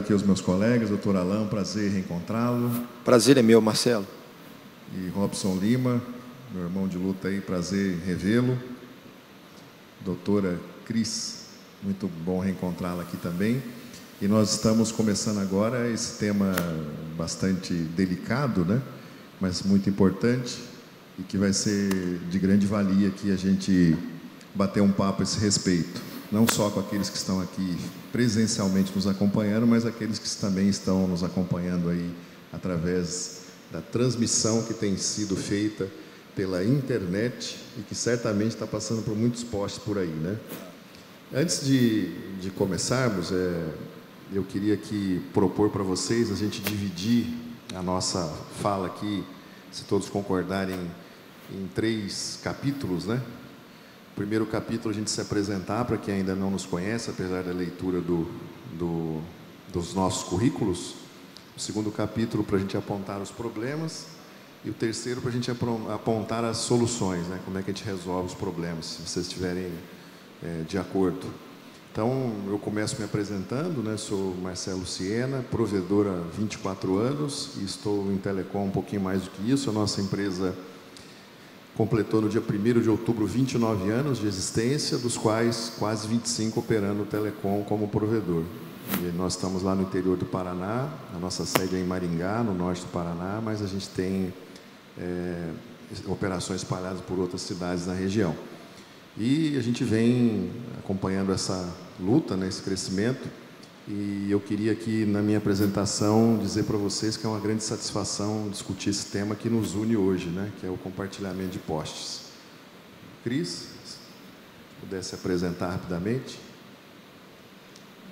aqui os meus colegas, doutor Alain, prazer em reencontrá-lo. Prazer é meu, Marcelo. E Robson Lima, meu irmão de luta aí, prazer em revê-lo. Doutora Cris, muito bom reencontrá-la aqui também. E nós estamos começando agora esse tema bastante delicado, né? Mas muito importante e que vai ser de grande valia aqui a gente bater um papo a esse respeito. Não só com aqueles que estão aqui presencialmente nos acompanhando, mas aqueles que também estão nos acompanhando aí através da transmissão que tem sido feita pela internet e que certamente está passando por muitos postes por aí, né? Antes de começarmos, eu queria aqui propor para vocês a gente dividir a nossa fala aqui, se todos concordarem, em 3 capítulos, né? O primeiro capítulo a gente se apresentar para quem ainda não nos conhece, apesar da leitura dos nossos currículos. O segundo capítulo para a gente apontar os problemas. E o terceiro para a gente apontar as soluções, né? Como é que a gente resolve os problemas, se vocês estiverem de acordo. Então, eu começo me apresentando, né? Sou Marcelo Siena, provedor há 24 anos e estou em telecom um pouquinho mais do que isso. A nossa empresa completou no dia 1º de outubro 29 anos de existência, dos quais quase 25 operando telecom como provedor. E nós estamos lá no interior do Paraná, a nossa sede é em Maringá, no norte do Paraná, mas a gente tem operações espalhadas por outras cidades na região. E a gente vem acompanhando essa luta, né, esse crescimento, e eu queria aqui na minha apresentação dizer para vocês que é uma grande satisfação discutir esse tema que nos une hoje, né, que é o compartilhamento de postes. Cris, se pudesse apresentar rapidamente.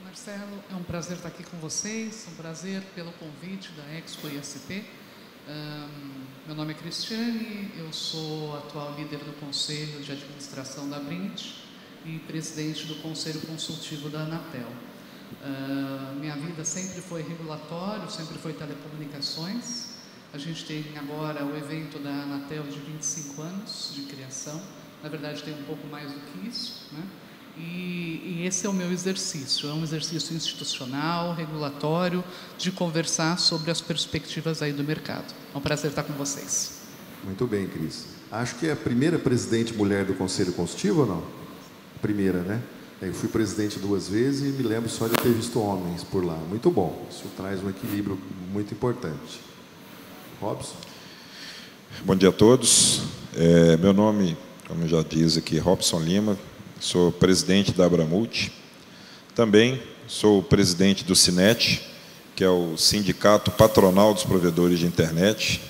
Marcelo, é um prazer estar aqui com vocês, um prazer pelo convite da Expo ISP. Meu nome é Cristiane, eu sou atual líder do Conselho de Administração da Brint e presidente do Conselho Consultivo da Anatel. Minha vida sempre foi regulatório, sempre foi telecomunicações. A gente tem agora o evento da Anatel de 25 anos de criação, na verdade tem um pouco mais do que isso, né? E esse é o meu exercício, é um exercício institucional, regulatório, de conversar sobre as perspectivas aí do mercado. É um prazer estar com vocês. Muito bem, Cris. Acho que é a primeira presidente mulher do Conselho Consultivo ou não? Primeira, né? Eu fui presidente 2 vezes e me lembro só de ter visto homens por lá. Muito bom, isso traz um equilíbrio muito importante. Robson? Bom dia a todos. Meu nome, como já diz aqui, Robson Lima. Sou presidente da Abramult, também sou presidente do Sinet, que é o Sindicato Patronal dos Provedores de Internet,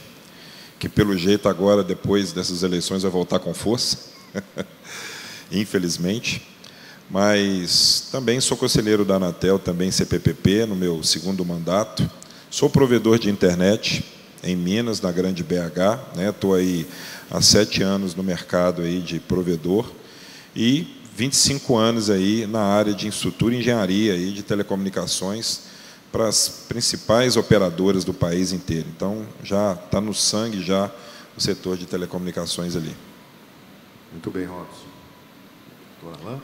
que pelo jeito agora, depois dessas eleições, vai voltar com força, infelizmente. Mas também sou conselheiro da Anatel, também CPPP, no meu 2º mandato. Sou provedor de internet em Minas, na Grande BH, né? Estou aí há 7 anos no mercado aí de provedor e 25 anos aí na área de infraestrutura e engenharia aí de telecomunicações para as principais operadoras do país inteiro. Então, já está no sangue já o setor de telecomunicações ali. Muito bem, Robson. Doutor Alain?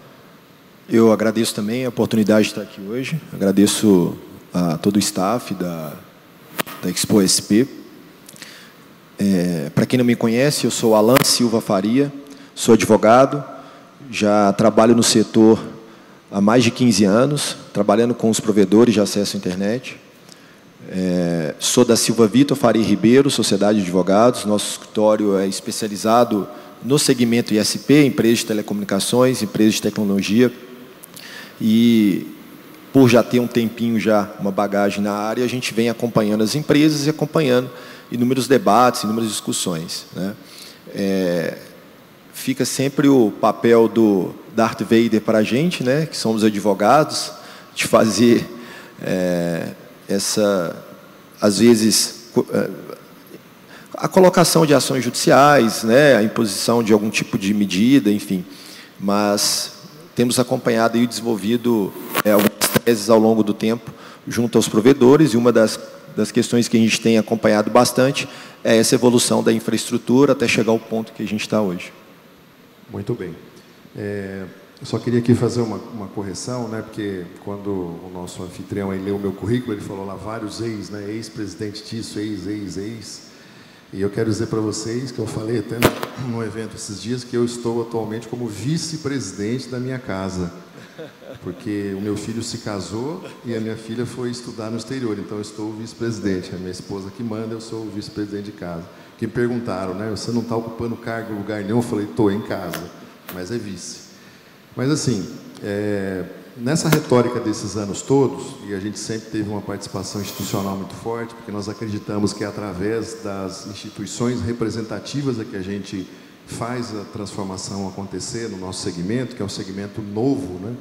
Eu agradeço também a oportunidade de estar aqui hoje. Agradeço a todo o staff da Expo SP. Para quem não me conhece, eu sou Alain Silva Faria, sou advogado. Já trabalho no setor há mais de 15 anos, trabalhando com os provedores de acesso à internet. Sou da Silva Vitor Faria Ribeiro, Sociedade de Advogados. Nosso escritório é especializado no segmento ISP, empresas de telecomunicações, empresas de tecnologia. E, por já ter um tempinho, já uma bagagem na área, a gente vem acompanhando as empresas e acompanhando inúmeros debates, inúmeras discussões, né? Fica sempre o papel do Darth Vader para a gente, né, que somos advogados, de fazer às vezes, a colocação de ações judiciais, né, a imposição de algum tipo de medida, enfim. Mas temos acompanhado e desenvolvido algumas teses ao longo do tempo junto aos provedores, e uma das questões que a gente tem acompanhado bastante é essa evolução da infraestrutura até chegar ao ponto que a gente está hoje. Muito bem. Eu só queria aqui fazer uma correção, né? Porque quando o nosso anfitrião aí leu o meu currículo, ele falou lá vários ex, né? Ex-presidente disso, ex. E eu quero dizer para vocês que eu falei até no evento esses dias que eu estou atualmente como vice-presidente da minha casa. Porque o meu filho se casou e a minha filha foi estudar no exterior, então eu estou vice-presidente. A minha esposa que manda, eu sou o vice-presidente de casa. Que me perguntaram, né? Você não está ocupando cargo em lugar nenhum? Eu falei, estou em casa, mas é vice. Mas assim, nessa retórica desses anos todos, e a gente sempre teve uma participação institucional muito forte, porque nós acreditamos que é através das instituições representativas é que a gente faz a transformação acontecer no nosso segmento, que é um segmento novo, né?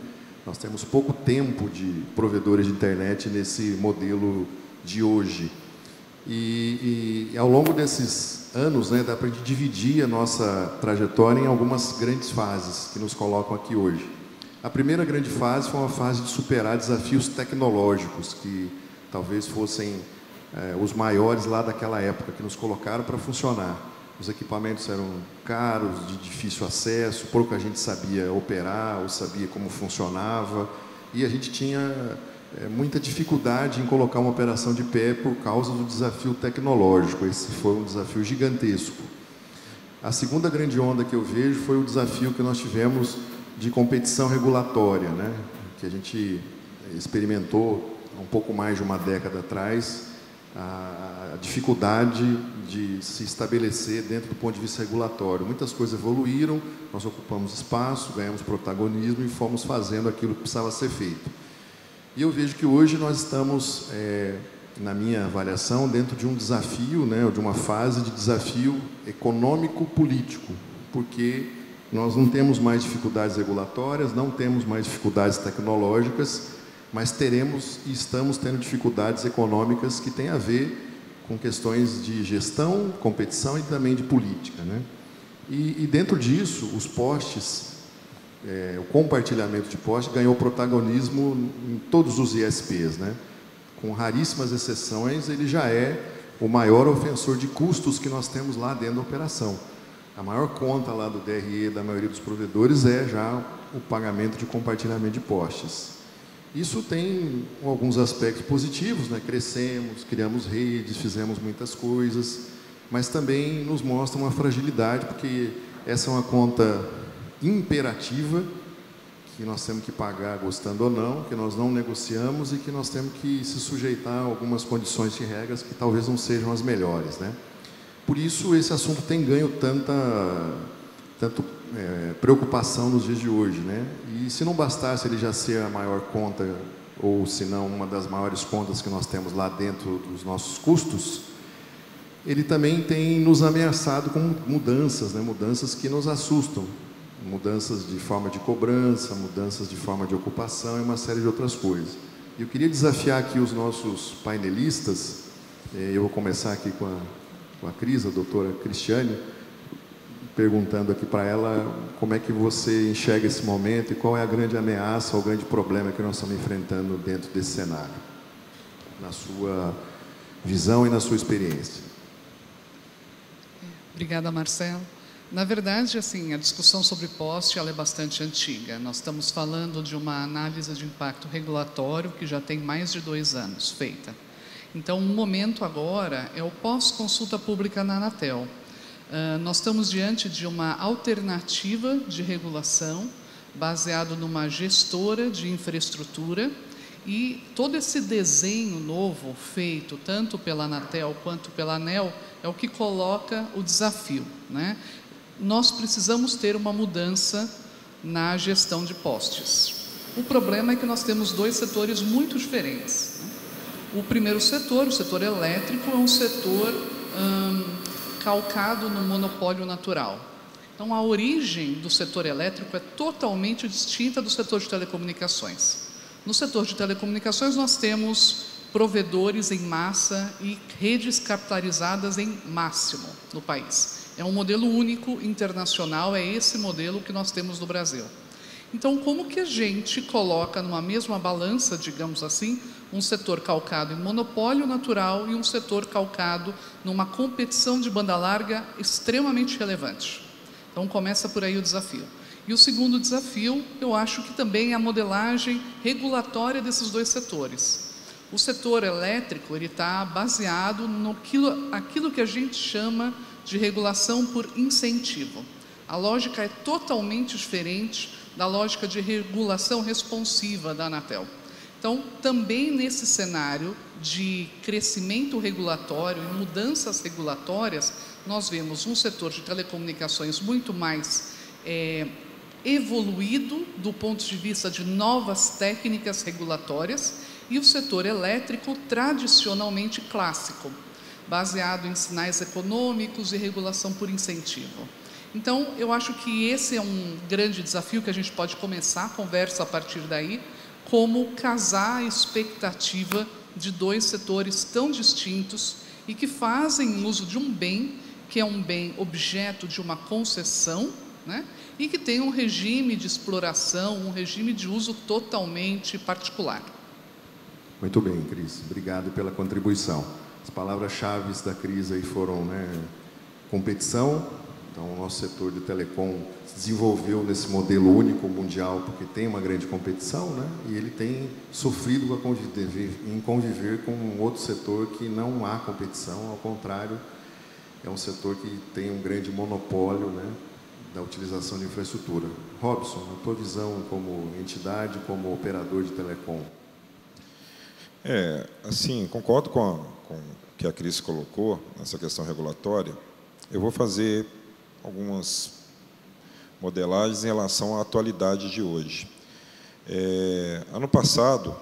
Nós temos pouco tempo de provedores de internet nesse modelo de hoje. E ao longo desses anos, né, dá para a gente dividir a nossa trajetória em algumas grandes fases que nos colocam aqui hoje. A primeira grande fase foi uma fase de superar desafios tecnológicos, que talvez fossem os maiores lá daquela época, que nos colocaram para funcionar. Os equipamentos eram caros, de difícil acesso, pouco a gente sabia operar ou sabia como funcionava, e a gente tinha muita dificuldade em colocar uma operação de pé por causa do desafio tecnológico. Esse foi um desafio gigantesco. A segunda grande onda que eu vejo foi o desafio que nós tivemos de competição regulatória, né? Que a gente experimentou há um pouco mais de uma década atrás, a dificuldade de se estabelecer dentro do ponto de vista regulatório. Muitas coisas evoluíram, nós ocupamos espaço, ganhamos protagonismo e fomos fazendo aquilo que precisava ser feito. E eu vejo que hoje nós estamos, na minha avaliação, dentro de um desafio, né, de uma fase de desafio econômico-político, porque nós não temos mais dificuldades regulatórias, não temos mais dificuldades tecnológicas, mas teremos e estamos tendo dificuldades econômicas que têm a ver com questões de gestão, competição e também de política, né? E dentro disso, os postes, o compartilhamento de postes ganhou protagonismo em todos os ISPs, né? Com raríssimas exceções, ele já é o maior ofensor de custos que nós temos lá dentro da operação. A maior conta lá do DRE da maioria dos provedores é já o pagamento de compartilhamento de postes. Isso tem alguns aspectos positivos, né? Crescemos, criamos redes, fizemos muitas coisas, mas também nos mostra uma fragilidade, porque essa é uma conta imperativa, que nós temos que pagar gostando ou não, que nós não negociamos e que nós temos que se sujeitar a algumas condições e regras que talvez não sejam as melhores, né? Por isso, esse assunto tem ganho tanta preocupação nos dias de hoje, né? E se não bastasse ele já ser a maior conta, ou se não uma das maiores contas que nós temos lá dentro dos nossos custos, ele também tem nos ameaçado com mudanças, né? Mudanças que nos assustam, mudanças de forma de cobrança, mudanças de forma de ocupação e uma série de outras coisas. E eu queria desafiar aqui os nossos painelistas, eu vou começar aqui com a Cris, a doutora Cristiane, perguntando aqui para ela como é que você enxerga esse momento e qual é a grande ameaça ou o grande problema que nós estamos enfrentando dentro desse cenário, na sua visão e na sua experiência. Obrigada, Marcelo. Na verdade, assim, a discussão sobre poste ela é bastante antiga. Nós estamos falando de uma análise de impacto regulatório que já tem mais de 2 anos feita. Então, o momento agora é o pós-consulta pública na Anatel. Nós estamos diante de uma alternativa de regulação baseado numa gestora de infraestrutura e todo esse desenho novo feito tanto pela Anatel quanto pela ANEEL é o que coloca o desafio, né? Nós precisamos ter uma mudança na gestão de postes. O problema é que nós temos 2 setores muito diferentes, né? O primeiro setor, o setor elétrico, é um setor calcado no monopólio natural. Então, a origem do setor elétrico é totalmente distinta do setor de telecomunicações. No setor de telecomunicações, nós temos provedores em massa e redes capitalizadas em máximo no país. É um modelo único internacional, é esse modelo que nós temos no Brasil. Então, como que a gente coloca numa mesma balança, digamos assim, um setor calcado em monopólio natural e um setor calcado numa competição de banda larga extremamente relevante? Então, começa por aí o desafio. E o segundo desafio, eu acho que também é a modelagem regulatória desses dois setores. O setor elétrico ele está baseado naquilo que a gente chama de regulação por incentivo. A lógica é totalmente diferente da lógica de regulação responsiva da Anatel. Então, também nesse cenário de crescimento regulatório e mudanças regulatórias, nós vemos um setor de telecomunicações muito mais evoluído do ponto de vista de novas técnicas regulatórias e o setor elétrico tradicionalmente clássico, baseado em sinais econômicos e regulação por incentivo. Então, eu acho que esse é um grande desafio que a gente pode começar a conversa a partir daí, como casar a expectativa de dois setores tão distintos e que fazem uso de um bem, que é um bem objeto de uma concessão, né? E que tem um regime de exploração, um regime de uso totalmente particular. Muito bem, Cris. Obrigado pela contribuição. As palavras-chave da Cris aí foram, competição. Então, o nosso setor de telecom se desenvolveu nesse modelo único mundial porque tem uma grande competição, e ele tem sofrido em conviver com um outro setor que não há competição, ao contrário, é um setor que tem um grande monopólio, da utilização de infraestrutura. Robson, a tua visão como entidade, como operador de telecom? Assim, concordo com o que a Cris colocou, nessa questão regulatória. Eu vou fazer algumas modelagens em relação à atualidade de hoje. Ano passado,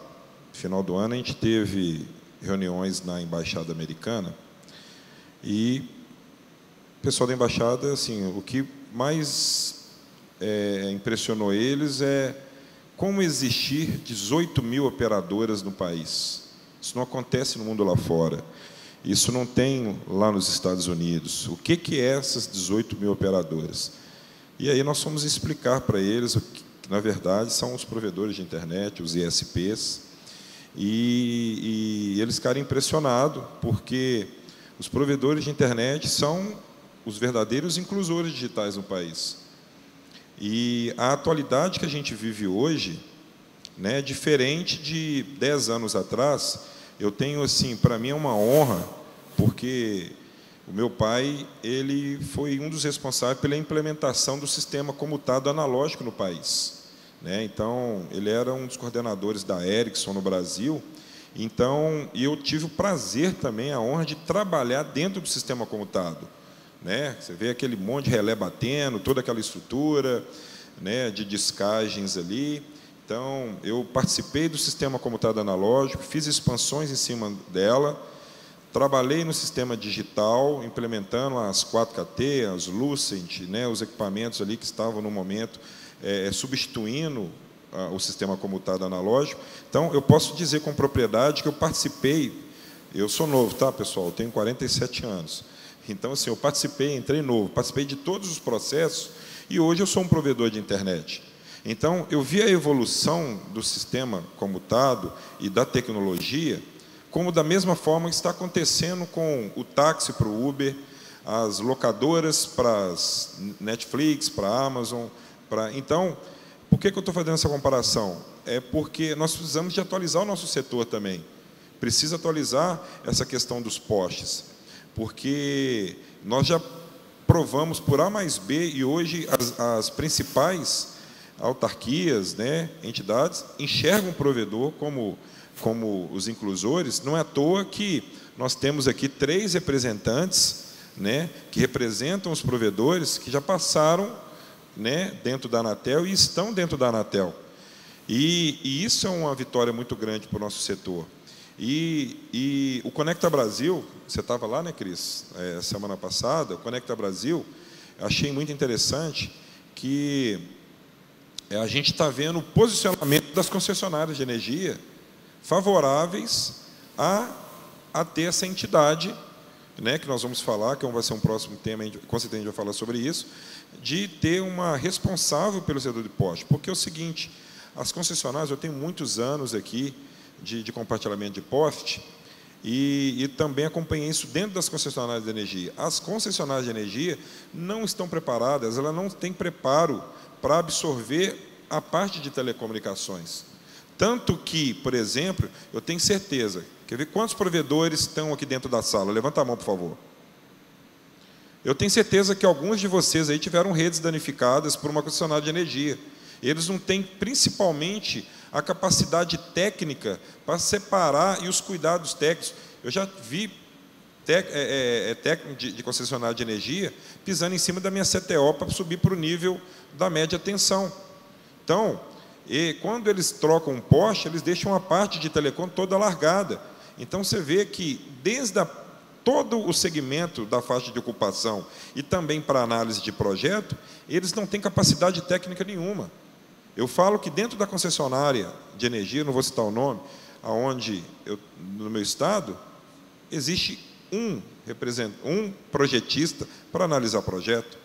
final do ano, a gente teve reuniões na Embaixada Americana e o pessoal da Embaixada, assim, o que mais impressionou eles é como existir 18 mil operadoras no país. Isso não acontece no mundo lá fora. Isso não tem lá nos Estados Unidos. O que é essas 18 mil operadoras? E aí nós fomos explicar para eles o que, na verdade, são os provedores de internet, os ISPs, e eles ficaram impressionados, porque os provedores de internet são os verdadeiros inclusores digitais no país. E a atualidade que a gente vive hoje, é diferente de 10 anos atrás. Eu tenho, assim, para mim é uma honra, porque o meu pai, ele foi um dos responsáveis pela implementação do sistema comutado analógico no país, Então, ele era um dos coordenadores da Ericsson no Brasil. Então, eu tive o prazer também, a honra de trabalhar dentro do sistema comutado, Você vê aquele monte de relé batendo, toda aquela estrutura, de descagens ali. Então, eu participei do sistema comutado analógico, fiz expansões em cima dela, trabalhei no sistema digital, implementando as 4KT, as Lucent, os equipamentos ali que estavam no momento substituindo o sistema comutado analógico. Então, eu posso dizer com propriedade que eu participei, eu sou novo, tá, pessoal? Eu tenho 47 anos. Então, assim, eu participei, entrei novo, participei de todos os processos e hoje eu sou um provedor de internet. Então, eu vi a evolução do sistema comutado e da tecnologia, como da mesma forma que está acontecendo com o táxi para o Uber, as locadoras para as Netflix, para a Amazon. Então, por que eu estou fazendo essa comparação? É porque nós precisamos de atualizar o nosso setor também. Precisa atualizar essa questão dos postes, porque nós já provamos por A mais B e hoje as principais autarquias, entidades, enxergam o provedor como os inclusores. Não é à toa que nós temos aqui 3 representantes, que representam os provedores que já passaram, dentro da Anatel e estão dentro da Anatel. E isso é uma vitória muito grande para o nosso setor. E o Conecta Brasil, você estava lá, Cris, semana passada, o Conecta Brasil, eu achei muito interessante que a gente está vendo o posicionamento das concessionárias de energia favoráveis a ter essa entidade, que nós vamos falar, que vai ser um próximo tema, com certeza a gente vai falar sobre isso, de ter uma responsável pelo setor de poste. Porque é o seguinte, as concessionárias, eu tenho muitos anos aqui de compartilhamento de poste, e também acompanhei isso dentro das concessionárias de energia. As concessionárias de energia não estão preparadas, elas não têm preparo para absorver a parte de telecomunicações. Tanto que, por exemplo, eu tenho certeza, quer ver quantos provedores estão aqui dentro da sala? Levanta a mão, por favor. Eu tenho certeza que alguns de vocês aí tiveram redes danificadas por uma concessionária de energia. Eles não têm, principalmente, a capacidade técnica para separar e os cuidados técnicos. Eu já vi técnico de concessionária de energia pisando em cima da minha CTO para subir para o nível da média tensão. Então, quando eles trocam um poste, eles deixam a parte de telecom toda largada. Então, você vê que desde todo o segmento da faixa de ocupação e também para análise de projeto, eles não têm capacidade técnica nenhuma. Eu falo que dentro da concessionária de energia, não vou citar o nome, aonde no meu estado, existe um projetista para analisar projeto.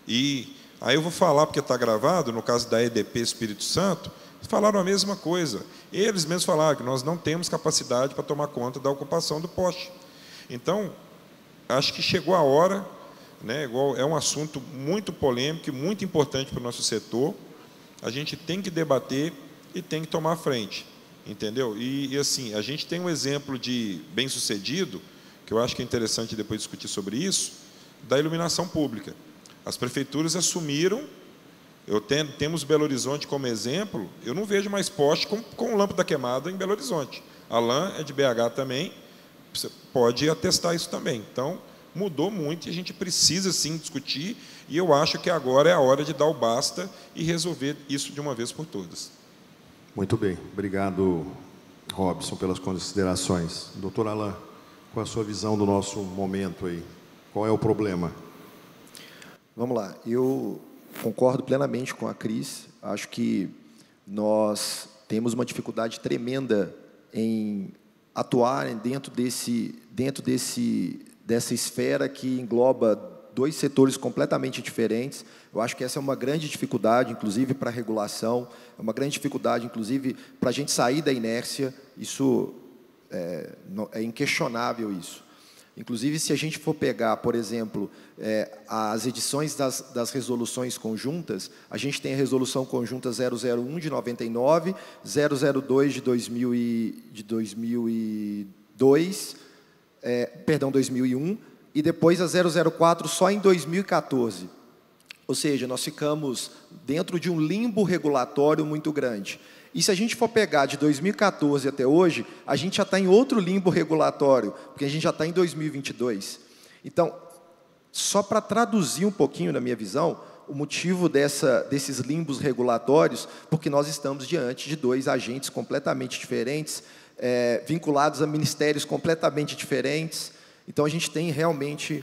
E aí eu vou falar, porque está gravado, no caso da EDP Espírito Santo, falaram a mesma coisa. Eles mesmos falaram que nós não temos capacidade para tomar conta da ocupação do poste. Então, acho que chegou a hora, né, é um assunto muito polêmico e muito importante para o nosso setor. A gente tem que debater e tem que tomar frente, entendeu? E assim, a gente tem um exemplo de bem-sucedido, que eu acho que é interessante depois discutir sobre isso, da iluminação pública. As prefeituras assumiram, temos Belo Horizonte como exemplo, eu não vejo mais poste com lâmpada queimada em Belo Horizonte. A LAN é de BH também, você pode atestar isso também. Então, mudou muito e a gente precisa, sim, discutir, e eu acho que agora é a hora de dar o basta e resolver isso de uma vez por todas. Muito bem. Obrigado, Robson, pelas considerações. Doutor Alain, qual a sua visão do nosso momento aí? Qual é o problema? Vamos lá. Eu concordo plenamente com a Cris. Acho que nós temos uma dificuldade tremenda em atuar dentro dessa esfera que engloba dois setores completamente diferentes. Eu acho que essa é uma grande dificuldade, inclusive, para a regulação, é uma grande dificuldade, inclusive, para a gente sair da inércia. Isso é inquestionável, isso. Inclusive, se a gente for pegar, por exemplo, as edições das resoluções conjuntas, a gente tem a resolução conjunta 001 de 99, 002 de 2001, e depois a 004 só em 2014. Ou seja, nós ficamos dentro de um limbo regulatório muito grande. E se a gente for pegar de 2014 até hoje, a gente já está em outro limbo regulatório, porque a gente já está em 2022. Então, só para traduzir um pouquinho, na minha visão, o motivo desses limbos regulatórios, porque nós estamos diante de dois agentes completamente diferentes, vinculados a ministérios completamente diferentes. Então, a gente tem realmente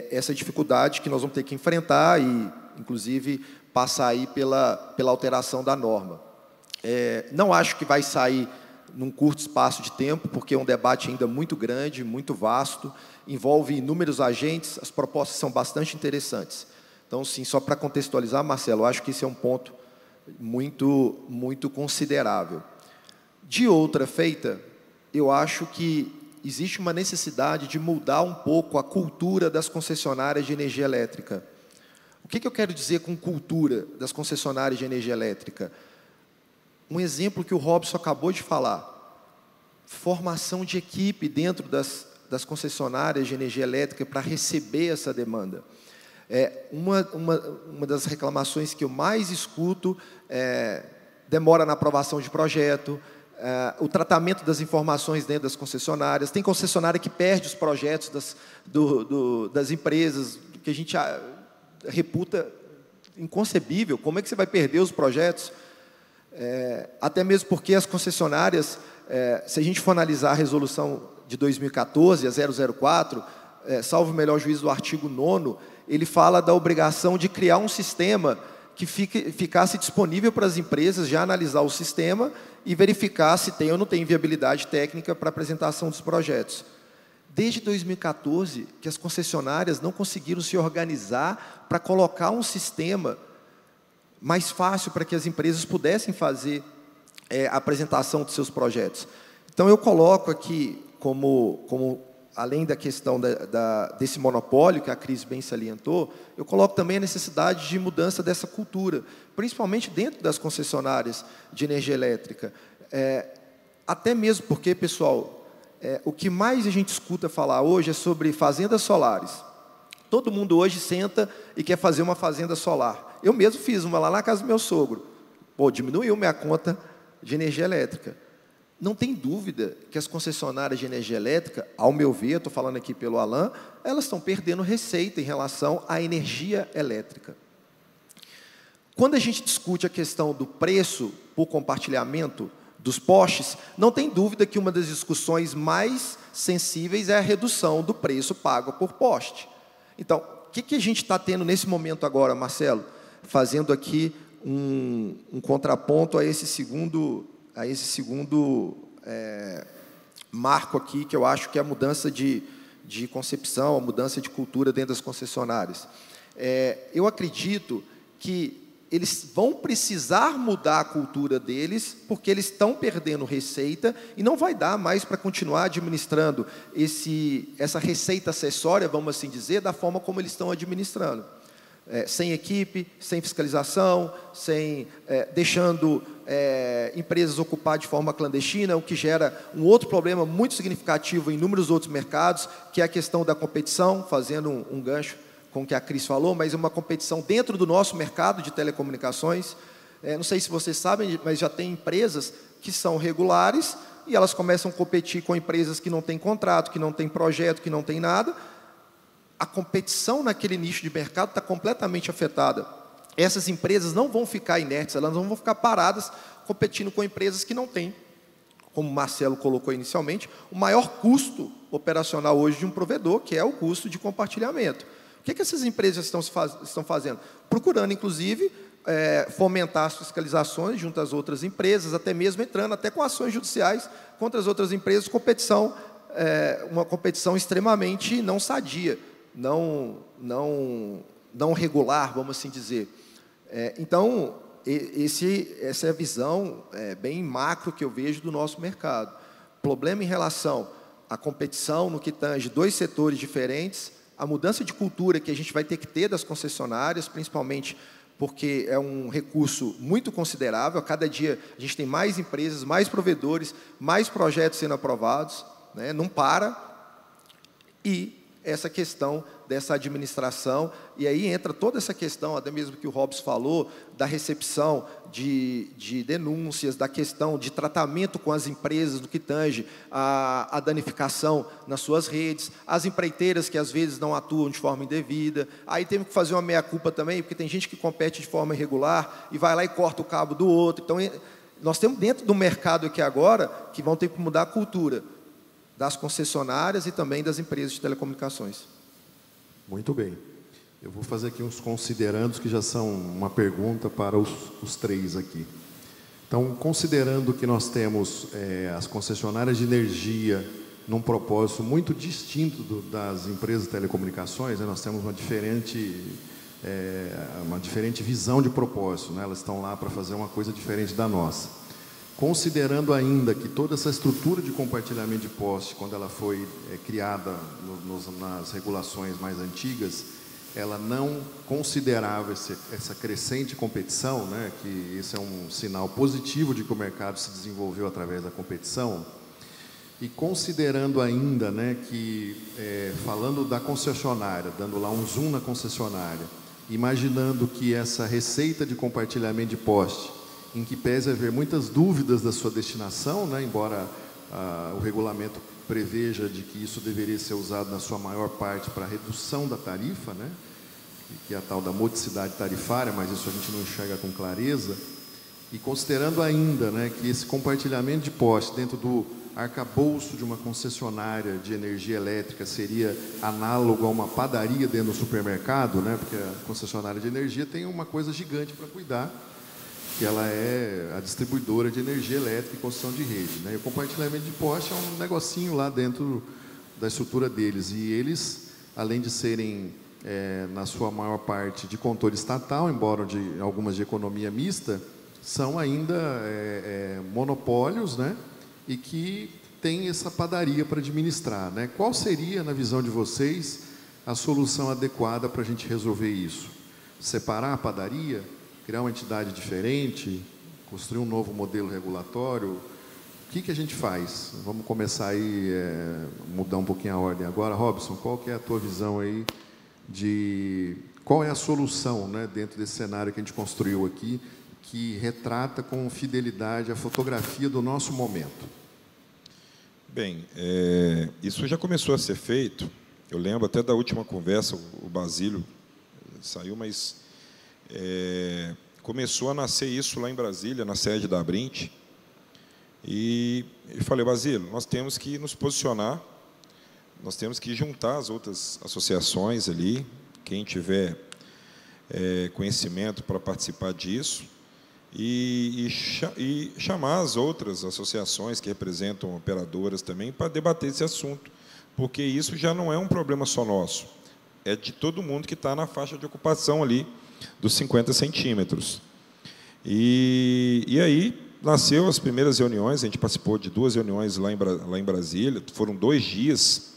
essa dificuldade que nós vamos ter que enfrentar e, inclusive, passar aí pela alteração da norma. Não acho que vai sair num curto espaço de tempo, porque é um debate ainda muito grande, muito vasto, envolve inúmeros agentes, as propostas são bastante interessantes. Então, sim, só para contextualizar, Marcelo, acho que esse é um ponto muito, muito considerável. De outra feita, eu acho que existe uma necessidade de mudar um pouco a cultura das concessionárias de energia elétrica. O que eu quero dizer com cultura das concessionárias de energia elétrica? Um exemplo que o Robson acabou de falar, formação de equipe dentro das concessionárias de energia elétrica para receber essa demanda. Uma das reclamações que eu mais escuto demora na aprovação de projeto, o tratamento das informações dentro das concessionárias. Tem concessionária que perde os projetos das empresas, que a gente reputa inconcebível. Como é que você vai perder os projetos? Até mesmo porque as concessionárias, se a gente for analisar a resolução de 2014, a 004, salvo o melhor juízo do artigo 9º, ele fala da obrigação de criar um sistema que ficasse disponível para as empresas já analisar o sistema e verificar se tem ou não tem viabilidade técnica para a apresentação dos projetos. Desde 2014, que as concessionárias não conseguiram se organizar para colocar um sistema mais fácil para que as empresas pudessem fazer a apresentação dos seus projetos. Então, eu coloco aqui como além da questão desse monopólio, que a Cris bem salientou, eu coloco também a necessidade de mudança dessa cultura, principalmente dentro das concessionárias de energia elétrica. Até mesmo porque, pessoal, o que mais a gente escuta falar hoje é sobre fazendas solares. Todo mundo hoje senta e quer fazer uma fazenda solar. Eu mesmo fiz uma lá na casa do meu sogro. Pô, diminuiu minha conta de energia elétrica. Não tem dúvida que as concessionárias de energia elétrica, ao meu ver, estou falando aqui pelo Alan, elas estão perdendo receita em relação à energia elétrica. Quando a gente discute a questão do preço por compartilhamento dos postes, não tem dúvida que uma das discussões mais sensíveis é a redução do preço pago por poste. Então, o que a gente está tendo nesse momento agora, Marcelo? Fazendo aqui um contraponto a esse segundo marco aqui, que eu acho que é a mudança de concepção, a mudança de cultura dentro das concessionárias. Eu acredito que eles vão precisar mudar a cultura deles, porque eles estão perdendo receita e não vai dar mais para continuar administrando essa receita acessória, vamos assim dizer, da forma como eles estão administrando. Sem equipe, sem fiscalização, deixando empresas ocupar de forma clandestina, o que gera um outro problema muito significativo em inúmeros outros mercados, que é a questão da competição, fazendo um gancho com o que a Cris falou, mas é uma competição dentro do nosso mercado de telecomunicações. Não sei se vocês sabem, mas já tem empresas que são regulares e elas começam a competir com empresas que não têm contrato, que não têm projeto, que não têm nada. A competição naquele nicho de mercado está completamente afetada. Essas empresas não vão ficar inertes, elas não vão ficar paradas competindo com empresas que não têm, como o Marcelo colocou inicialmente, o maior custo operacional hoje de um provedor, que é o custo de compartilhamento. O que essas empresas estão fazendo? Procurando, inclusive, fomentar as fiscalizações junto às outras empresas, até mesmo entrando até com ações judiciais contra as outras empresas, uma competição extremamente não sadia, não regular, vamos assim dizer. Então, essa é a visão bem macro que eu vejo do nosso mercado. Problema em relação à competição no que tange dois setores diferentes, a mudança de cultura que a gente vai ter que ter das concessionárias, principalmente porque é um recurso muito considerável. A cada dia a gente tem mais empresas, mais provedores, mais projetos sendo aprovados, né? Não para. E essa questão dessa administração, e aí entra toda essa questão, até mesmo que o Robson falou, da recepção de denúncias, da questão de tratamento com as empresas, no que tange a danificação nas suas redes, as empreiteiras que às vezes não atuam de forma indevida. Aí temos que fazer uma meia-culpa também, porque tem gente que compete de forma irregular e vai lá e corta o cabo do outro. Então, nós temos dentro do mercado aqui agora que vão ter que mudar a cultura das concessionárias e também das empresas de telecomunicações. Muito bem. Eu vou fazer aqui uns considerandos que já são uma pergunta para os três aqui. Então, considerando que nós temos as concessionárias de energia num propósito muito distinto das empresas de telecomunicações, né, nós temos uma diferente visão de propósito, né, elas estão lá para fazer uma coisa diferente da nossa. Considerando ainda que toda essa estrutura de compartilhamento de poste, quando ela foi criada nas regulações mais antigas, ela não considerava essa crescente competição, né, que esse é um sinal positivo de que o mercado se desenvolveu através da competição, e considerando ainda, né, que, falando da concessionária, dando lá um zoom na concessionária, imaginando que essa receita de compartilhamento de poste, em que pese haver muitas dúvidas da sua destinação, né, embora o regulamento preveja de que isso deveria ser usado na sua maior parte para redução da tarifa, né, que é a tal da modicidade tarifária, mas isso a gente não enxerga com clareza, e considerando ainda, né, que esse compartilhamento de poste dentro do arcabouço de uma concessionária de energia elétrica seria análogo a uma padaria dentro do supermercado, né, porque a concessionária de energia tem uma coisa gigante para cuidar, que ela é a distribuidora de energia elétrica e construção de rede, né? E o compartilhamento de poste é um negocinho lá dentro da estrutura deles. E eles, além de serem, na sua maior parte, de controle estatal, embora algumas de economia mista, são ainda monopólios, né? E que tem essa padaria para administrar, né? Qual seria, na visão de vocês, a solução adequada para a gente resolver isso? Separar a padaria, criar uma entidade diferente, construir um novo modelo regulatório? O que a gente faz? Vamos começar aí, mudar um pouquinho a ordem agora. Robson, qual que é a tua visão aí de qual é a solução, né, dentro desse cenário que a gente construiu aqui, que retrata com fidelidade a fotografia do nosso momento? Bem, isso já começou a ser feito. Eu lembro até da última conversa, o Basílio saiu, mas começou a nascer isso lá em Brasília, na sede da Abrint. E eu falei, Basílio, nós temos que nos posicionar, nós temos que juntar as outras associações ali, quem tiver conhecimento para participar disso, e chamar as outras associações que representam operadoras também para debater esse assunto, porque isso já não é um problema só nosso, é de todo mundo que está na faixa de ocupação ali dos 50 centímetros. E aí nasceu as primeiras reuniões, a gente participou de 2 reuniões lá em Brasília, foram 2 dias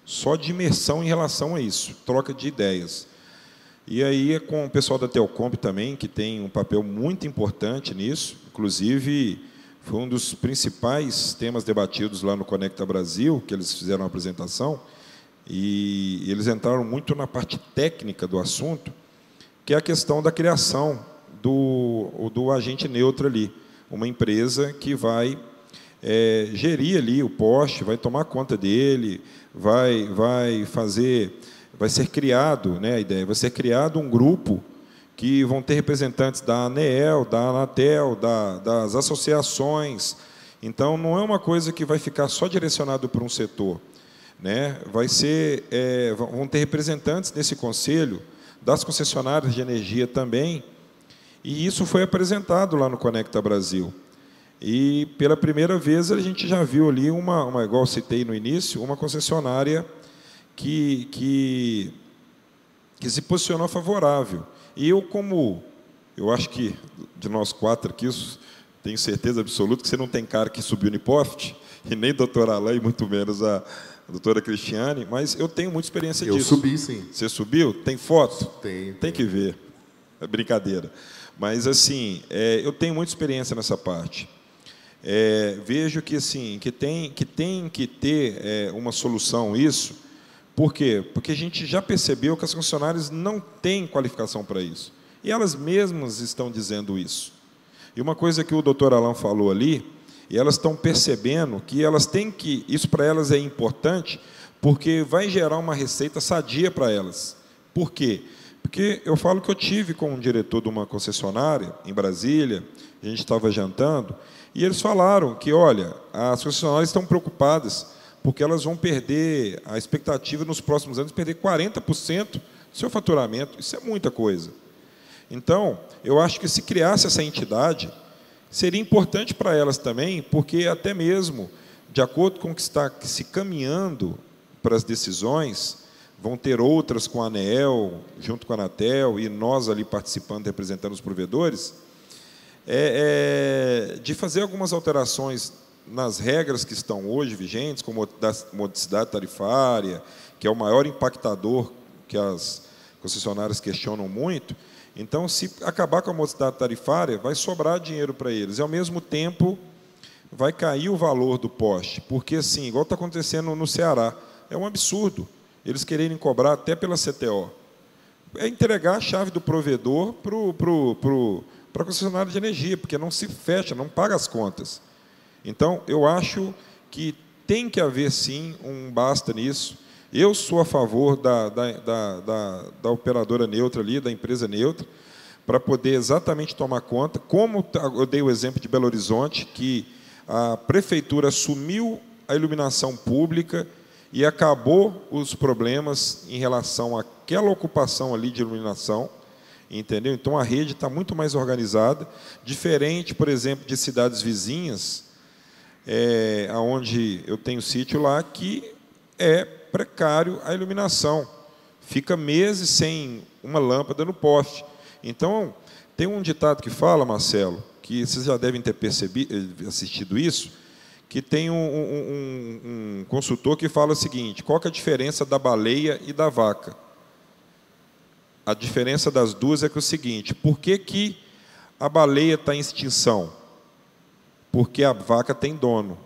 só de imersão em relação a isso, troca de ideias. E aí é com o pessoal da Telcomp também, que tem um papel muito importante nisso, inclusive foi um dos principais temas debatidos lá no Conecta Brasil, que eles fizeram uma apresentação, e eles entraram muito na parte técnica do assunto, que é a questão da criação do agente neutro ali, uma empresa que vai gerir ali o poste, vai tomar conta dele, vai ser criado, né, a ideia, vai ser criado um grupo que vão ter representantes da ANEEL, da Anatel, das associações. Então, não é uma coisa que vai ficar só direcionado para um setor, né? Vão ter representantes nesse conselho, das concessionárias de energia também, e isso foi apresentado lá no Conecta Brasil. E, pela primeira vez, a gente já viu ali, igual eu citei no início, uma concessionária que se posicionou favorável. E eu acho que, de nós 4 aqui, tenho certeza absoluta que você não tem cara que subiu no poste, e nem a doutora Alain, e muito menos a doutora Cristiane, mas eu tenho muita experiência disso. Eu subi, sim. Você subiu? Tem foto? Tem que ver. É brincadeira. Mas, assim, eu tenho muita experiência nessa parte. Vejo que, assim, que tem que ter uma solução isso. Por quê? Porque a gente já percebeu que as concessionárias não têm qualificação para isso. E elas mesmas estão dizendo isso. E uma coisa que o doutor Alain falou ali, e elas estão percebendo que elas têm que... Isso para elas é importante, porque vai gerar uma receita sadia para elas. Por quê? Porque eu falo que eu tive com um diretor de uma concessionária, em Brasília, a gente estava jantando, e eles falaram que, olha, as concessionárias estão preocupadas, porque elas vão perder, a expectativa nos próximos anos, perder 40% do seu faturamento. Isso é muita coisa. Então, eu acho que se criasse essa entidade, seria importante para elas também, porque até mesmo, de acordo com o que está se caminhando para as decisões, vão ter outras com a ANEEL, junto com a Anatel, e nós ali participando, representando os provedores, de fazer algumas alterações nas regras que estão hoje vigentes, como a modicidade tarifária, que é o maior impactador que as concessionárias questionam muito. Então, se acabar com a modicidade tarifária, vai sobrar dinheiro para eles. E, ao mesmo tempo, vai cair o valor do poste. Porque, assim, igual está acontecendo no Ceará, é um absurdo eles quererem cobrar até pela CTO. É entregar a chave do provedor para a concessionária de energia, porque não se fecha, não paga as contas. Então, eu acho que tem que haver, sim, um basta nisso. Eu sou a favor da operadora neutra ali, da empresa neutra, para poder exatamente tomar conta, como eu dei o exemplo de Belo Horizonte, que a prefeitura assumiu a iluminação pública e acabou os problemas em relação àquela ocupação ali de iluminação, entendeu? Então, a rede está muito mais organizada, diferente, por exemplo, de cidades vizinhas, onde eu tenho sítio lá, que é precário a iluminação. Fica meses sem uma lâmpada no poste. Então, tem um ditado que fala, Marcelo, que vocês já devem ter assistido isso, que tem um consultor que fala o seguinte: qual que é a diferença da baleia e da vaca? A diferença das duas é que é o seguinte: por que a baleia está em extinção? Porque a vaca tem dono.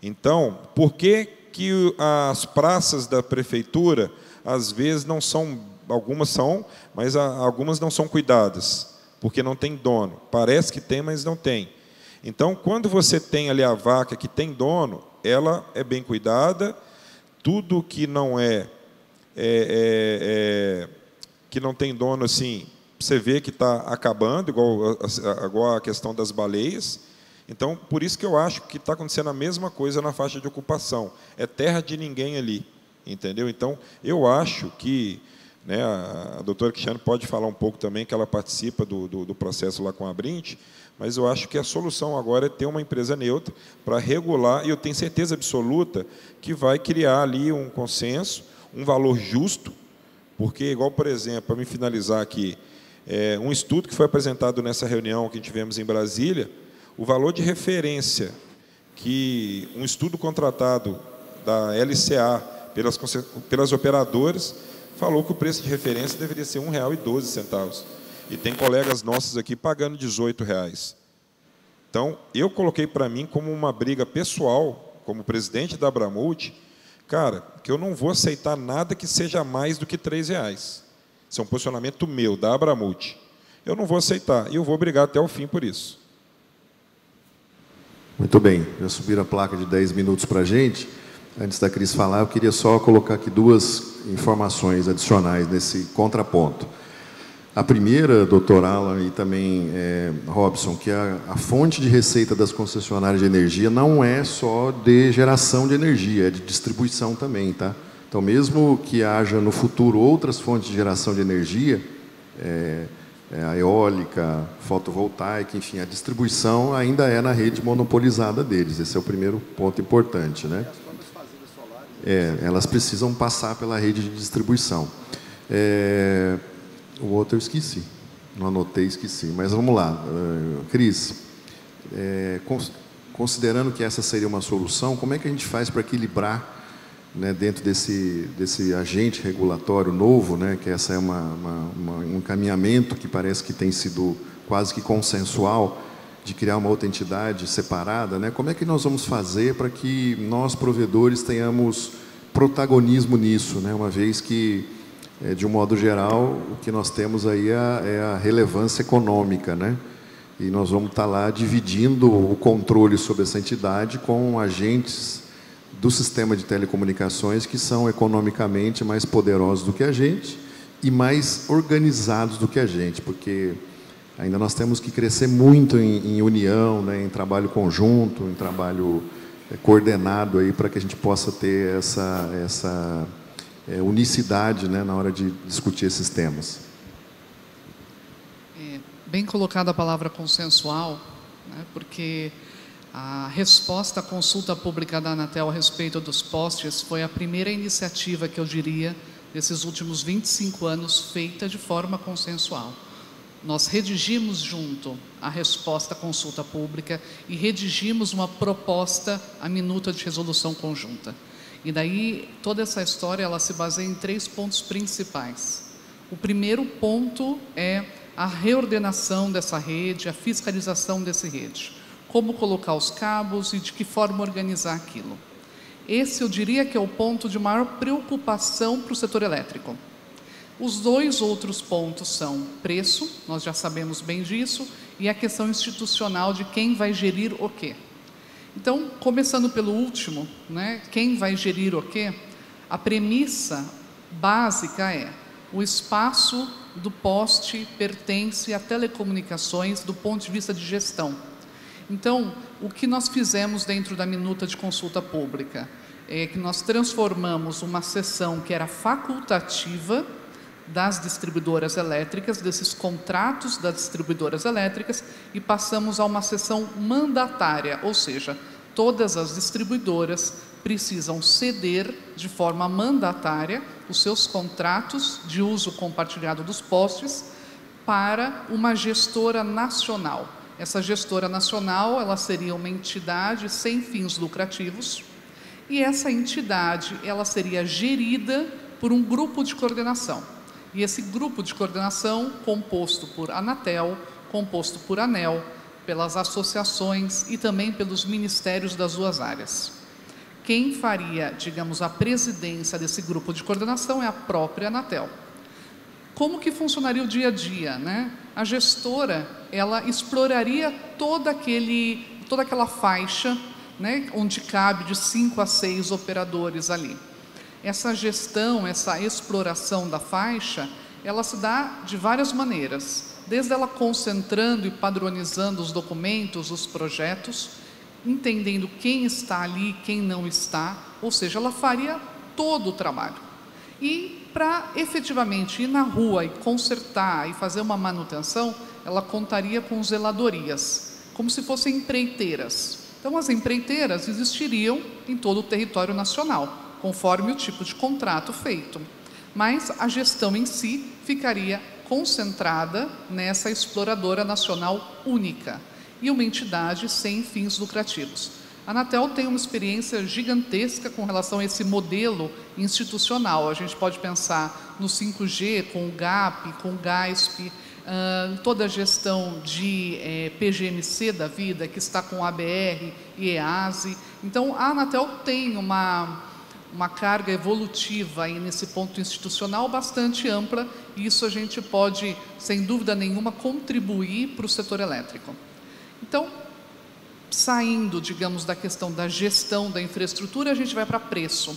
Então, por que as praças da prefeitura, às vezes, não são, algumas são, mas algumas não são cuidadas? Porque não tem dono. Parece que tem, mas não tem. Então, quando você tem ali a vaca que tem dono, ela é bem cuidada. Tudo que não que não tem dono, assim, você vê que está acabando, igual a questão das baleias. Então, por isso que eu acho que está acontecendo a mesma coisa na faixa de ocupação. É terra de ninguém ali, entendeu? Então, eu acho que, né, a doutora Cristiane pode falar um pouco também, que ela participa do processo lá com a Abrint, mas eu acho que a solução agora é ter uma empresa neutra para regular, e eu tenho certeza absoluta que vai criar ali um consenso, um valor justo, porque, igual, por exemplo, para me finalizar aqui, um estudo que foi apresentado nessa reunião que tivemos em Brasília, o valor de referência que um estudo contratado da LCA pelas operadoras falou que o preço de referência deveria ser R$ 1,12. E tem colegas nossos aqui pagando R$ 18,00. Então, eu coloquei para mim como uma briga pessoal, como presidente da Abramult, cara, que eu não vou aceitar nada que seja mais do que R$ 3,00. Isso é um posicionamento meu, da Abramult. Eu não vou aceitar, e eu vou brigar até o fim por isso. Muito bem, já subiram a placa de 10 minutos para a gente. Antes da Cris falar, eu queria só colocar aqui duas informações adicionais nesse contraponto. A primeira, doutor Alan e também Robson, que a fonte de receita das concessionárias de energia não é só de geração de energia, é de distribuição também, tá? Então, mesmo que haja no futuro outras fontes de geração de energia, a eólica, fotovoltaica, enfim, a distribuição ainda é na rede monopolizada deles. Esse é o primeiro ponto importante, né? Elas precisam passar pela rede de distribuição. O outro eu esqueci, não anotei, esqueci. Mas vamos lá, Cris, considerando que essa seria uma solução, como é que a gente faz para equilibrar, né, dentro desse agente regulatório novo, né, que essa é um encaminhamento que parece que tem sido quase que consensual, de criar uma outra entidade separada, né? Como é que nós vamos fazer para que nós, provedores, tenhamos protagonismo nisso, né? Uma vez que, de um modo geral, o que nós temos aí é a relevância econômica, né? E nós vamos estar lá dividindo o controle sobre essa entidade com agentes do sistema de telecomunicações que são economicamente mais poderosos do que a gente e mais organizados do que a gente, porque ainda nós temos que crescer muito em união, né, em trabalho conjunto, em trabalho coordenado aí para que a gente possa ter essa unicidade, né, na hora de discutir esses temas. Bem colocada a palavra consensual, né, porque a resposta à consulta pública da Anatel a respeito dos postes foi a primeira iniciativa, que eu diria, desses últimos 25 anos, feita de forma consensual. Nós redigimos junto a resposta à consulta pública e redigimos uma proposta à minuta de resolução conjunta. E daí, toda essa história, ela se baseia em 3 pontos principais. O primeiro ponto é a reordenação dessa rede, a fiscalização dessa rede. Como colocar os cabos e de que forma organizar aquilo. Esse, eu diria, que é o ponto de maior preocupação para o setor elétrico. Os 2 outros pontos são preço, nós já sabemos bem disso, e a questão institucional de quem vai gerir o quê. Então, começando pelo último, né, quem vai gerir o quê? A premissa básica é: o espaço do poste pertence a telecomunicações do ponto de vista de gestão. Então, o que nós fizemos dentro da minuta de consulta pública é que nós transformamos uma seção que era facultativa das distribuidoras elétricas, desses contratos das distribuidoras elétricas, e passamos a uma seção mandatária, ou seja, todas as distribuidoras precisam ceder de forma mandatária os seus contratos de uso compartilhado dos postes para uma gestora nacional. Essa gestora nacional, ela seria uma entidade sem fins lucrativos, e essa entidade, ela seria gerida por um grupo de coordenação. E esse grupo de coordenação, composto por Anatel, composto por ANEEL, pelas associações e também pelos ministérios das duas áreas. Quem faria, digamos, a presidência desse grupo de coordenação é a própria Anatel. Como que funcionaria o dia a dia, né? A gestora, ela exploraria toda aquela faixa, né, onde cabe de 5 a 6 operadores ali. Essa gestão, essa exploração da faixa, ela se dá de várias maneiras, desde ela concentrando e padronizando os documentos, os projetos, entendendo quem está ali, quem não está, ou seja, ela faria todo o trabalho. E para efetivamente ir na rua e consertar e fazer uma manutenção, ela contaria com zeladorias, como se fossem empreiteiras. Então, as empreiteiras existiriam em todo o território nacional, conforme o tipo de contrato feito. Mas a gestão em si ficaria concentrada nessa exploradora nacional única e uma entidade sem fins lucrativos. A Anatel tem uma experiência gigantesca com relação a esse modelo institucional. A gente pode pensar no 5G, com o GAP, com o GASP, toda a gestão de PGMC da vida, que está com ABR e EASE. Então, a Anatel tem uma carga evolutiva aí nesse ponto institucional bastante ampla, e isso a gente pode, sem dúvida nenhuma, contribuir para o setor elétrico. Então, saindo, digamos, da questão da gestão da infraestrutura, a gente vai para preço.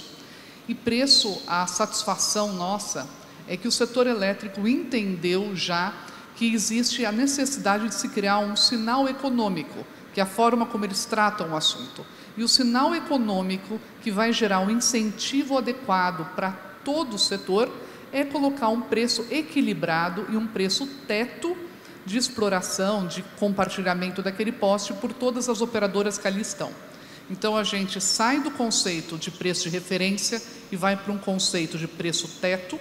E preço, a satisfação nossa é que o setor elétrico entendeu já que existe a necessidade de se criar um sinal econômico, que é a forma como eles tratam o assunto. E o sinal econômico que vai gerar um incentivo adequado para todo o setor é colocar um preço equilibrado e um preço teto de exploração, de compartilhamento daquele poste por todas as operadoras que ali estão. Então, a gente sai do conceito de preço de referência e vai para um conceito de preço teto,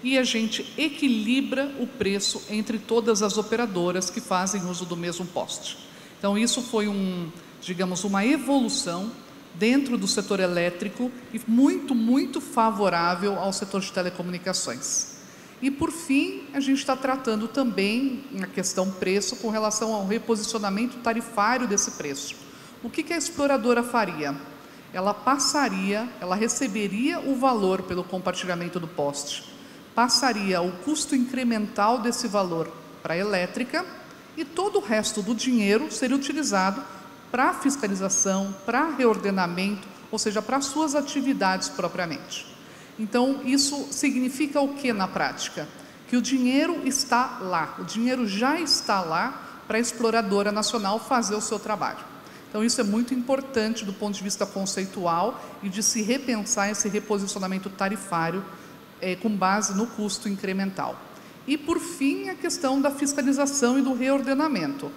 e a gente equilibra o preço entre todas as operadoras que fazem uso do mesmo poste. Então, isso foi digamos, uma evolução dentro do setor elétrico e muito, muito favorável ao setor de telecomunicações. E, por fim, a gente está tratando também na questão preço com relação ao reposicionamento tarifário desse preço. O que a exploradora faria? Ela receberia o valor pelo compartilhamento do poste, passaria o custo incremental desse valor para a elétrica, e todo o resto do dinheiro seria utilizado para fiscalização, para reordenamento, ou seja, para suas atividades propriamente. Então, isso significa o que na prática? Que o dinheiro está lá, o dinheiro já está lá para a exploradora nacional fazer o seu trabalho. Então, isso é muito importante do ponto de vista conceitual e de se repensar esse reposicionamento tarifário com base no custo incremental. E, por fim, a questão da fiscalização e do reordenamento.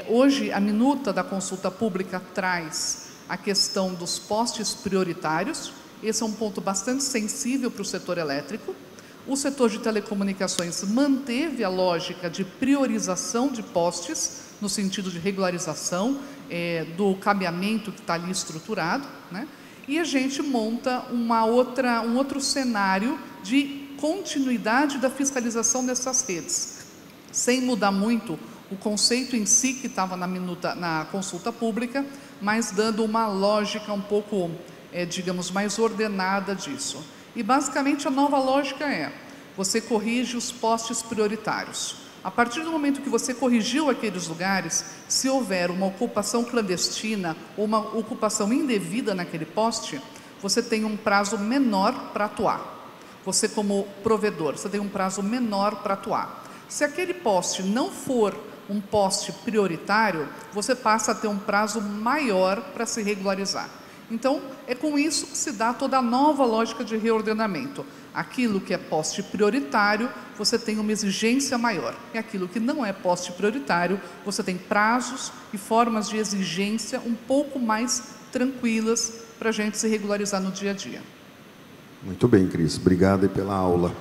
Hoje, a minuta da consulta pública traz a questão dos postes prioritários. Esse é um ponto bastante sensível para o setor elétrico. O setor de telecomunicações manteve a lógica de priorização de postes, no sentido de regularização do cabeamento que está ali estruturado, né? E a gente monta um outro cenário de continuidade da fiscalização dessas redes, sem mudar muito o conceito em si que estava na consulta pública, mas dando uma lógica um pouco, digamos, mais ordenada disso. E basicamente a nova lógica você corrige os postes prioritários. A partir do momento que você corrigiu aqueles lugares, se houver uma ocupação clandestina ou uma ocupação indevida naquele poste, você tem um prazo menor para atuar. Você, como provedor, você tem um prazo menor para atuar. Se aquele poste não for um poste prioritário, você passa a ter um prazo maior para se regularizar. Então, é com isso que se dá toda a nova lógica de reordenamento. Aquilo que é poste prioritário, você tem uma exigência maior. E aquilo que não é poste prioritário, você tem prazos e formas de exigência um pouco mais tranquilas para a gente se regularizar no dia a dia. Muito bem, Cris. Obrigado pela aula.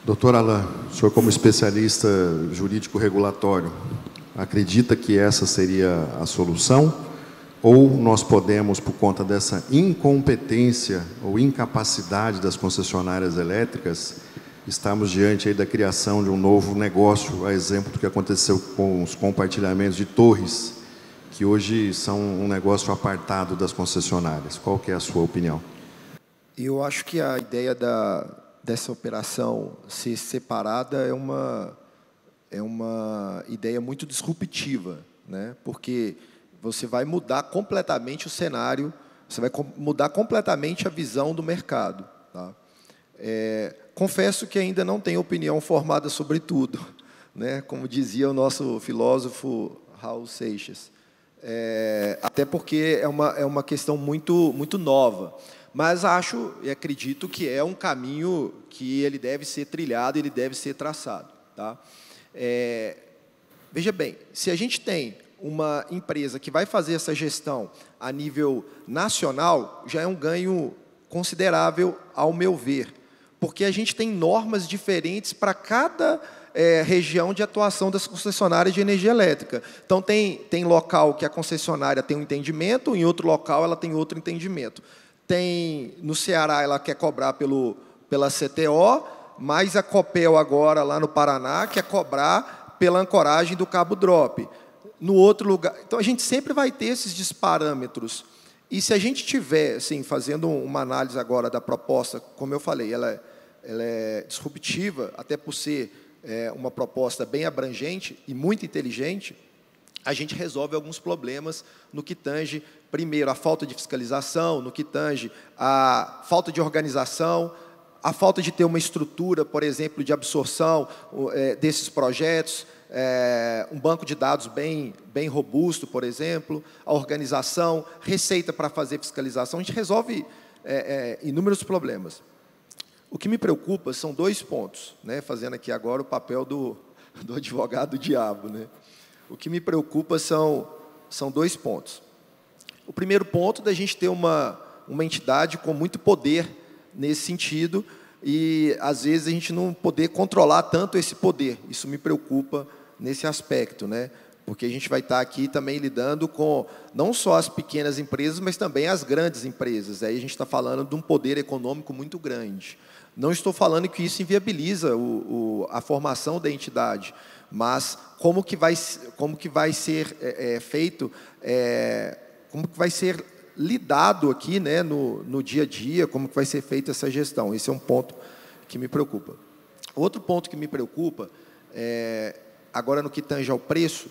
Doutor Alain, o senhor como especialista jurídico regulatório, acredita que essa seria a solução? Ou nós podemos, por conta dessa incompetência ou incapacidade das concessionárias elétricas, estamos diante aí da criação de um novo negócio, a exemplo do que aconteceu com os compartilhamentos de torres, que hoje são um negócio apartado das concessionárias. Qual que é a sua opinião? Eu acho que a ideia dessa operação ser separada é uma ideia muito disruptiva, né? Porque você vai mudar completamente o cenário, você vai mudar completamente a visão do mercado. Tá? Confesso que ainda não tenho opinião formada sobre tudo, né? Como dizia o nosso filósofo Raul Seixas. Até porque é uma questão muito nova. Mas acho e acredito que é um caminho que ele deve ser trilhado, ele deve ser traçado. Tá? Veja bem, se a gente tem uma empresa que vai fazer essa gestão a nível nacional, já é um ganho considerável, ao meu ver, porque a gente tem normas diferentes para cada região de atuação das concessionárias de energia elétrica. Então, tem local que a concessionária tem um entendimento, em outro local ela tem outro entendimento. No Ceará, ela quer cobrar pela CTO, mas a Copel agora, lá no Paraná, quer cobrar pela ancoragem do cabo drop. No outro lugar. Então, a gente sempre vai ter esses disparâmetros. E se a gente tiver, assim, fazendo uma análise agora da proposta, como eu falei, ela é disruptiva, até por ser uma proposta bem abrangente e muito inteligente, a gente resolve alguns problemas no que tange, primeiro, a falta de fiscalização, no que tange a falta de organização, a falta de ter uma estrutura, por exemplo, de absorção desses projetos, um banco de dados bem robusto, por exemplo, a organização, receita para fazer fiscalização, a gente resolve inúmeros problemas. O que me preocupa são 2 pontos, né, fazendo aqui agora o papel do advogado do diabo. Né? O que me preocupa são 2 pontos. O primeiro ponto da gente ter uma entidade com muito poder nesse sentido e, às vezes, a gente não poder controlar tanto esse poder. Isso me preocupa nesse aspecto, né? Porque a gente vai estar aqui também lidando com não só as pequenas empresas, mas também as grandes empresas. Aí a gente está falando de um poder econômico muito grande. Não estou falando que isso inviabiliza a formação da entidade, mas como que vai ser feito, como que vai ser lidado aqui, né, no dia a dia, como que vai ser feita essa gestão. Esse é um ponto que me preocupa. Outro ponto que me preocupa, agora no que tange ao preço,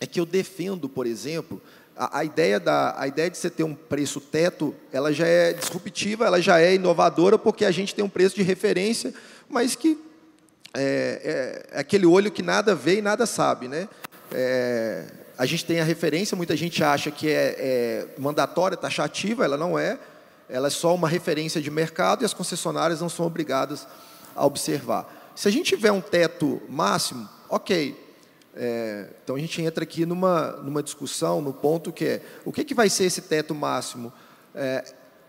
é que eu defendo, por exemplo, a ideia de você ter um preço teto, ela já é disruptiva, ela já é inovadora, porque a gente tem um preço de referência, mas que é aquele olho que nada vê e nada sabe, né? A gente tem a referência, muita gente acha que é mandatória, taxativa, ela não é. Ela é só uma referência de mercado e as concessionárias não são obrigadas a observar. Se a gente tiver um teto máximo, ok. Então, a gente entra aqui numa discussão, no ponto que o que vai ser esse teto máximo?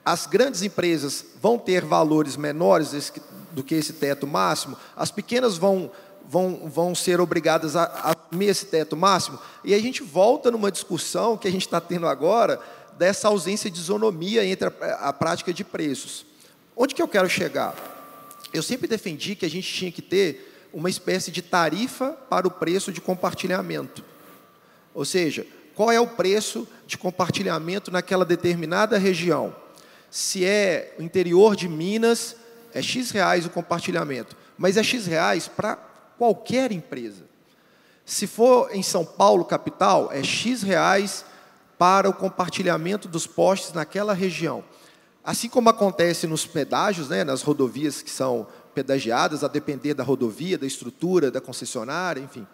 As grandes empresas vão ter valores menores do que esse teto máximo? As pequenas vão ser obrigadas a assumir esse teto máximo? E a gente volta numa discussão que a gente está tendo agora, dessa ausência de isonomia entre a prática de preços. Onde que eu quero chegar? Eu sempre defendi que a gente tinha que ter uma espécie de tarifa para o preço de compartilhamento. Ou seja, qual é o preço de compartilhamento naquela determinada região? Se é o interior de Minas, é X reais o compartilhamento, mas é X reais para qualquer empresa. Se for em São Paulo, capital, é X reais para o compartilhamento dos postes naquela região. Assim como acontece nos pedágios, né, nas rodovias que são pedagiadas, a depender da rodovia, da estrutura, da concessionária, enfim.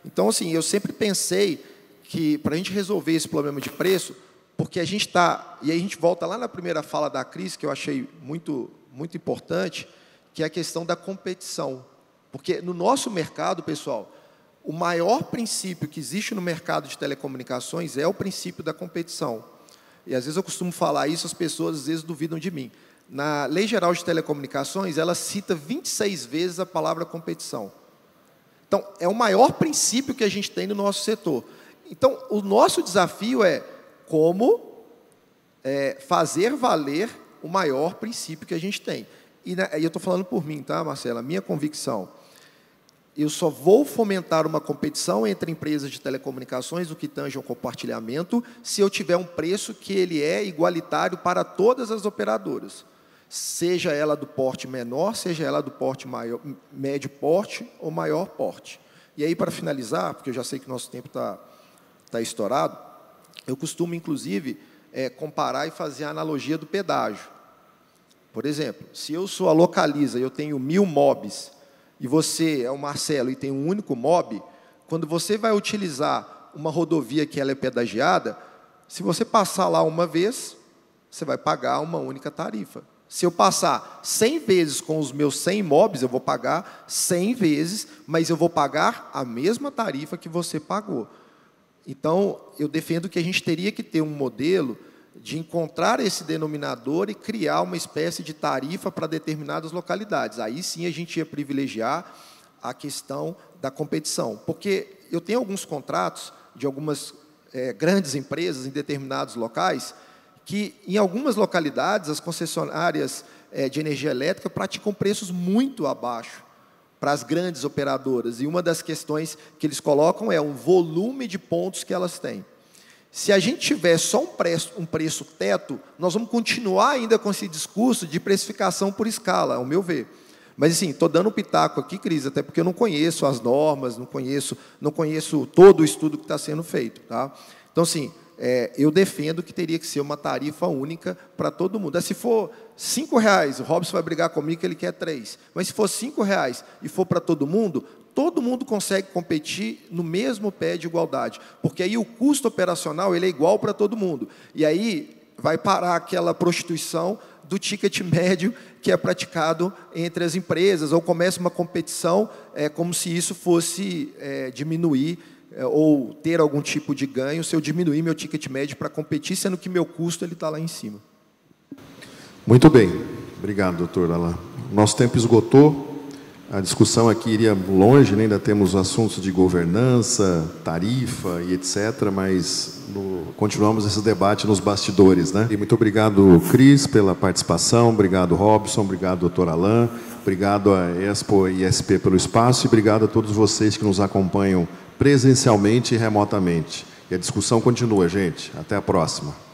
Então, assim, eu sempre pensei que, para a gente resolver esse problema de preço, porque a gente está... E aí a gente volta lá na primeira fala da Cris, que eu achei muito importante, que é a questão da competição. Porque no nosso mercado, pessoal, o maior princípio que existe no mercado de telecomunicações é o princípio da competição. E, às vezes, eu costumo falar isso, as pessoas, às vezes, duvidam de mim. Na Lei Geral de Telecomunicações, ela cita 26 vezes a palavra competição. Então, é o maior princípio que a gente tem no nosso setor. Então, o nosso desafio é como fazer valer o maior princípio que a gente tem. E eu estou falando por mim, tá, Marcela? Minha convicção, eu só vou fomentar uma competição entre empresas de telecomunicações, o que tange ao compartilhamento, se eu tiver um preço que ele é igualitário para todas as operadoras, seja ela do porte menor, seja ela do porte maior, médio porte ou maior porte. E aí, para finalizar, porque eu já sei que o nosso tempo está estourado, eu costumo, inclusive, comparar e fazer a analogia do pedágio. Por exemplo, se eu sou a Localiza e eu tenho 1000 mobs, e você é o Marcelo e tem um único mob, quando você vai utilizar uma rodovia que ela é pedagiada, se você passar lá uma vez, você vai pagar uma única tarifa. Se eu passar 100 vezes com os meus 100 mobs, eu vou pagar 100 vezes, mas eu vou pagar a mesma tarifa que você pagou. Então, eu defendo que a gente teria que ter um modelo de encontrar esse denominador e criar uma espécie de tarifa para determinadas localidades. Aí sim a gente ia privilegiar a questão da competição. Porque eu tenho alguns contratos de algumas grandes empresas em determinados locais que, em algumas localidades, as concessionárias de energia elétrica praticam preços muito abaixo para as grandes operadoras. E uma das questões que eles colocam é o volume de pontos que elas têm. Se a gente tiver só um preço teto, nós vamos continuar ainda com esse discurso de precificação por escala, ao meu ver. Mas, assim, estou dando um pitaco aqui, Cris, até porque eu não conheço as normas, não conheço todo o estudo que está sendo feito. Tá? Então, assim, eu defendo que teria que ser uma tarifa única para todo mundo. Se for R$5, o Robson vai brigar comigo que ele quer 3. Mas se for R$5 e for para todo mundo consegue competir no mesmo pé de igualdade, porque aí o custo operacional ele é igual para todo mundo. E aí vai parar aquela prostituição do ticket médio que é praticado entre as empresas, ou começa uma competição como se isso fosse diminuir ou ter algum tipo de ganho se eu diminuir meu ticket médio para competir, sendo que meu custo está lá em cima. Muito bem. Obrigado, doutor Alain. Nosso tempo esgotou. A discussão aqui iria longe, né? Ainda temos assuntos de governança, tarifa e etc., mas continuamos esse debate nos bastidores, né? E muito obrigado, Cris, pela participação, obrigado, Robson, obrigado, doutor Alain, obrigado a Expo e ISP pelo espaço e obrigado a todos vocês que nos acompanham presencialmente e remotamente. E a discussão continua, gente. Até a próxima.